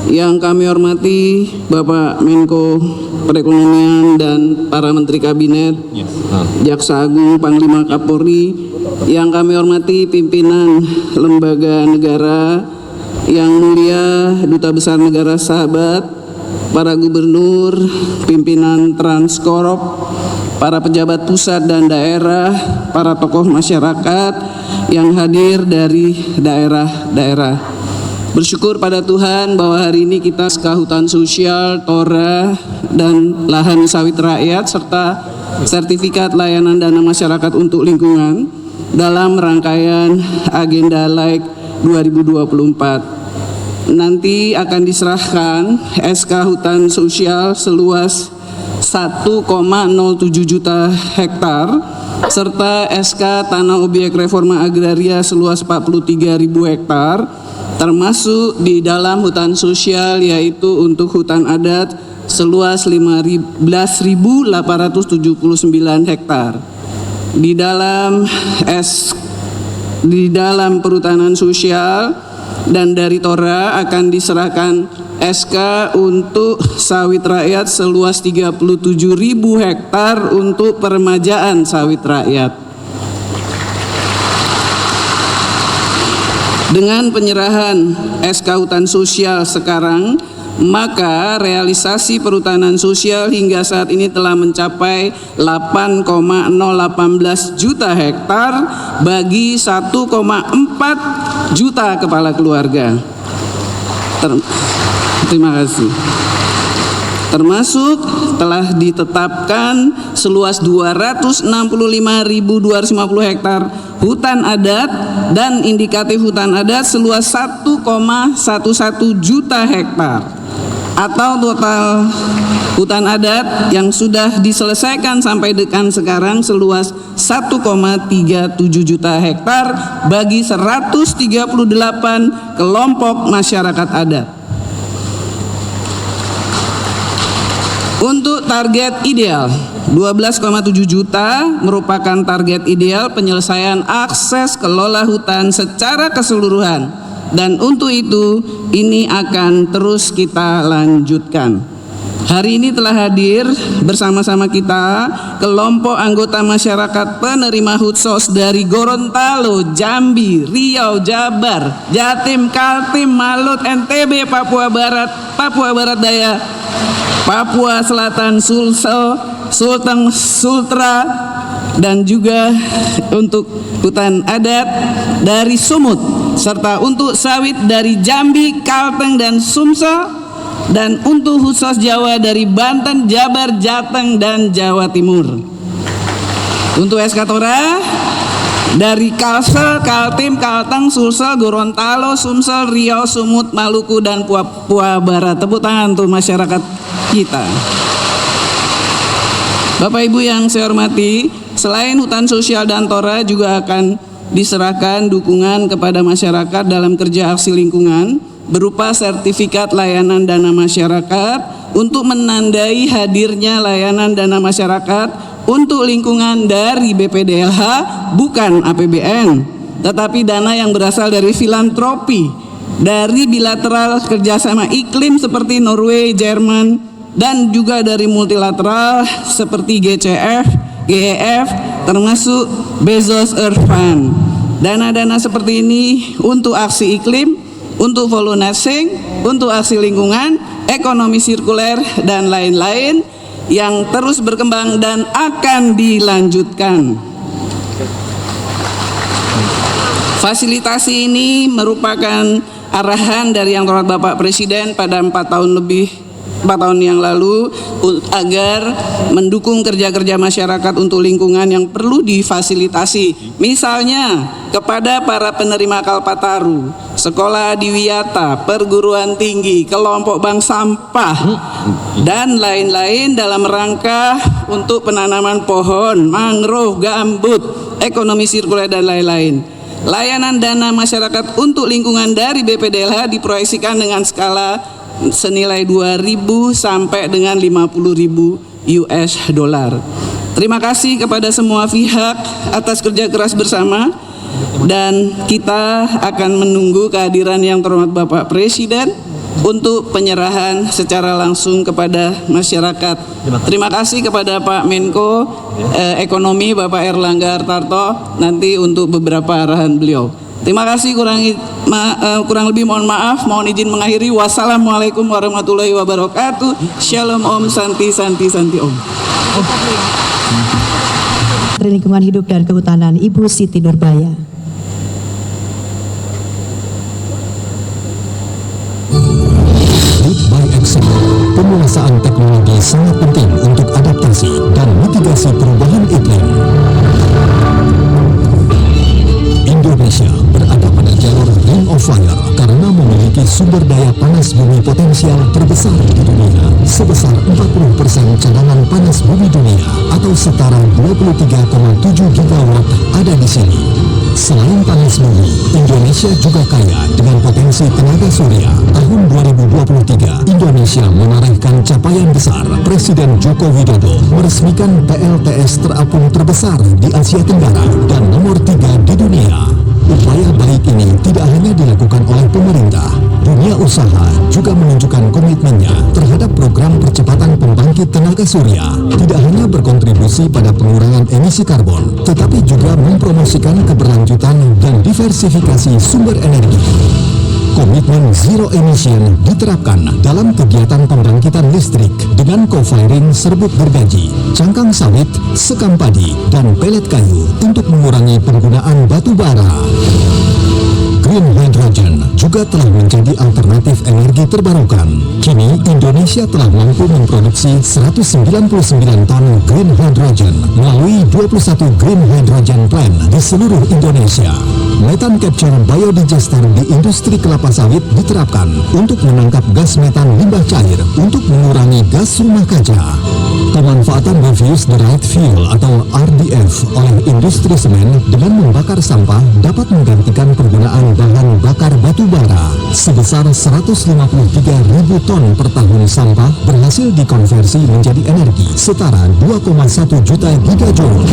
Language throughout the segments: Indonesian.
Yang kami hormati Bapak Menko Perekonomian dan para Menteri Kabinet, Jaksa Agung, Panglima Kapolri, yang kami hormati pimpinan lembaga negara, yang mulia Duta Besar Negara Sahabat, para gubernur, pimpinan Transcorp, para pejabat pusat dan daerah, para tokoh masyarakat yang hadir dari daerah-daerah. Bersyukur pada Tuhan bahwa hari ini kita SK Hutan Sosial, TORA, dan lahan sawit rakyat serta sertifikat layanan dana masyarakat untuk lingkungan dalam rangkaian agenda LAIK 2024. Nanti akan diserahkan SK Hutan Sosial seluas 1,07 juta hektar serta SK Tanah Objek Reforma Agraria seluas 43.000 hektar, termasuk di dalam hutan sosial yaitu untuk hutan adat seluas 15.879 hektar. Di dalam perhutanan sosial dan dari TORA akan diserahkan SK untuk sawit rakyat seluas 37.000 hektar untuk peremajaan sawit rakyat. Dengan penyerahan SK Hutan Sosial sekarang, maka realisasi perhutanan sosial hingga saat ini telah mencapai 8,018 juta hektar bagi 1,4 juta kepala keluarga. Terima kasih. Termasuk telah ditetapkan seluas 265.250 hektar hutan adat dan indikatif hutan adat seluas 1,11 juta hektar, atau total hutan adat yang sudah diselesaikan sampai dengan sekarang seluas 1,37 juta hektar bagi 138 kelompok masyarakat adat. Untuk target ideal 12,7 juta merupakan target ideal penyelesaian akses kelola hutan secara keseluruhan, dan untuk itu ini akan terus kita lanjutkan. Hari ini telah hadir bersama-sama kita kelompok anggota masyarakat penerima Hutsos dari Gorontalo, Jambi, Riau, Jabar, Jatim, Kaltim, Malut, NTB, Papua Barat, Papua Barat Daya, Papua Selatan, Sulteng, Sultra, dan juga untuk hutan adat dari Sumut, serta untuk sawit dari Jambi, Kalteng, dan Sumsel, dan untuk Hutsos Jawa dari Banten, Jabar, Jateng, dan Jawa Timur. Untuk SK TORA dari Kalsel, Kaltim, Kalteng, Sulsel, Gorontalo, Sumsel, Riau, Sumut, Maluku, dan Papua Barat. Tepuk tangan untuk masyarakat kita. Bapak Ibu yang saya hormati, selain hutan sosial dan TORA juga akan diserahkan dukungan kepada masyarakat dalam kerja aksi lingkungan berupa sertifikat layanan dana masyarakat untuk menandai hadirnya layanan dana masyarakat untuk lingkungan dari BPDLH, bukan APBN, tetapi dana yang berasal dari filantropi, dari bilateral kerjasama iklim seperti Norway, Jerman, dan juga dari multilateral seperti GCF, GEF, termasuk Bezos Earth Fund. Dana-dana seperti ini untuk aksi iklim, untuk volunteering, untuk aksi lingkungan, ekonomi sirkuler, dan lain-lain yang terus berkembang dan akan dilanjutkan. Fasilitasi ini merupakan arahan dari Yang Terhormat Bapak Presiden pada 4 tahun yang lalu agar mendukung kerja-kerja masyarakat untuk lingkungan yang perlu difasilitasi. Misalnya kepada para penerima Kalpataru, sekolah adiwiyata, perguruan tinggi, kelompok bank sampah, dan lain-lain dalam rangka untuk penanaman pohon, mangrove, gambut, ekonomi sirkuler, dan lain-lain. Layanan dana masyarakat untuk lingkungan dari BPDLH diproyeksikan dengan skala senilai 2.000 sampai dengan 50.000 US dollar. Terima kasih kepada semua pihak atas kerja keras bersama, dan kita akan menunggu kehadiran Yang Terhormat Bapak Presiden untuk penyerahan secara langsung kepada masyarakat. Terima kasih kepada Pak Menko Ekonomi Bapak Erlangga Hartarto nanti untuk beberapa arahan beliau. Terima kasih, kurang lebih mohon maaf, mohon izin mengakhiri. Wassalamualaikum warahmatullahi wabarakatuh. Shalom Om, Santi Santi Santi Om. Menteri Lingkungan Hidup dan Kehutanan Ibu Siti Nurbaya. Lead by Excelling, penguasaan teknologi sangat penting untuk adaptasi dan mitigasi perubahan iklim. Indonesia berada pada jalur Ring of Fire karena memiliki sumber daya panas bumi potensial terbesar di dunia, sebesar 40% cadangan panas bumi dunia atau setara 23,7 gigawatt ada di sini. Selain panas bumi, Indonesia juga kaya dengan potensi tenaga surya. Tahun 2023, Indonesia menorehkan capaian besar. Presiden Joko Widodo meresmikan PLTS terapung terbesar di Asia Tenggara dan nomor 3 di dunia. Upaya baik ini tidak hanya dilakukan oleh pemerintah, dunia usaha juga menunjukkan komitmennya terhadap program percepatan pembangkit tenaga surya. Tidak hanya berkontribusi pada pengurangan emisi karbon, tetapi juga mempromosikan keberlanjutan dan diversifikasi sumber energi. Komitmen zero emission diterapkan dalam kegiatan pembangkitan listrik dengan co-firing serbuk gergaji, cangkang sawit, sekam padi, dan pelet kayu untuk mengurangi penggunaan batu bara. Green hydrogen juga telah menjadi alternatif energi terbarukan. Kini Indonesia telah mampu memproduksi 199 ton green hydrogen melalui 21 green hydrogen plant di seluruh Indonesia. Metan capture biodigester di industri kelapa sawit diterapkan untuk menangkap gas metan limbah cair untuk mengurangi gas rumah kaca. Pemanfaatan refuse derived fuel atau RDF oleh industri semen dengan membakar sampah dapat menggantikan penggunaan bahan bakar batu bara. Sebesar 153.000 ton per tahun sampah berhasil dikonversi menjadi energi setara 2,1 juta gigajoule.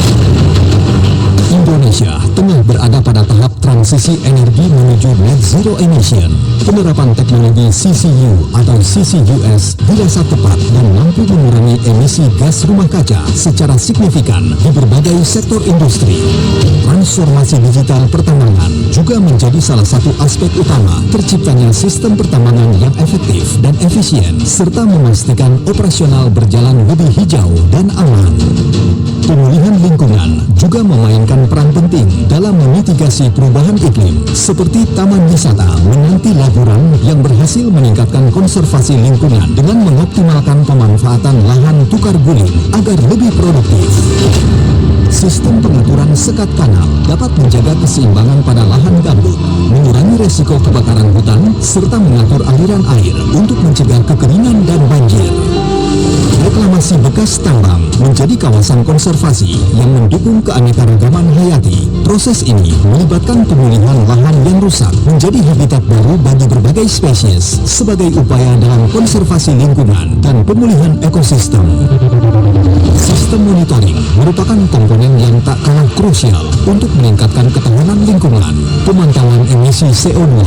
Indonesia tengah berada pada tahap transisi energi menuju net zero emission. Penerapan teknologi CCU atau CCUS dirasa tepat dan mampu mengurangi emisi gas rumah kaca secara signifikan di berbagai sektor industri. Transformasi digital pertambangan juga menjadi salah satu aspek utama terciptanya sistem pertambangan yang efektif dan efisien serta memastikan operasional berjalan lebih hijau dan aman. Pemulihan lingkungan juga memainkan peran penting dalam memitigasi perubahan iklim, seperti Taman Wisata Menanti Laburan yang berhasil meningkatkan konservasi lingkungan dengan mengoptimalkan pemanfaatan lahan tukar guling agar lebih produktif. Sistem pengaturan sekat kanal dapat menjaga keseimbangan pada lahan gambut, mengurangi resiko kebakaran hutan, serta mengatur aliran air untuk mencegah kekeringan dan banjir. Reklamasi bekas tambang menjadi kawasan konservasi yang mendukung keanekaragaman hayati. Proses ini melibatkan pemulihan lahan yang rusak menjadi habitat baru bagi berbagai spesies sebagai upaya dalam konservasi lingkungan dan pemulihan ekosistem. Sistem monitoring merupakan komponen yang tak kalah krusial untuk meningkatkan ketahanan lingkungan. Pemantauan emisi CO2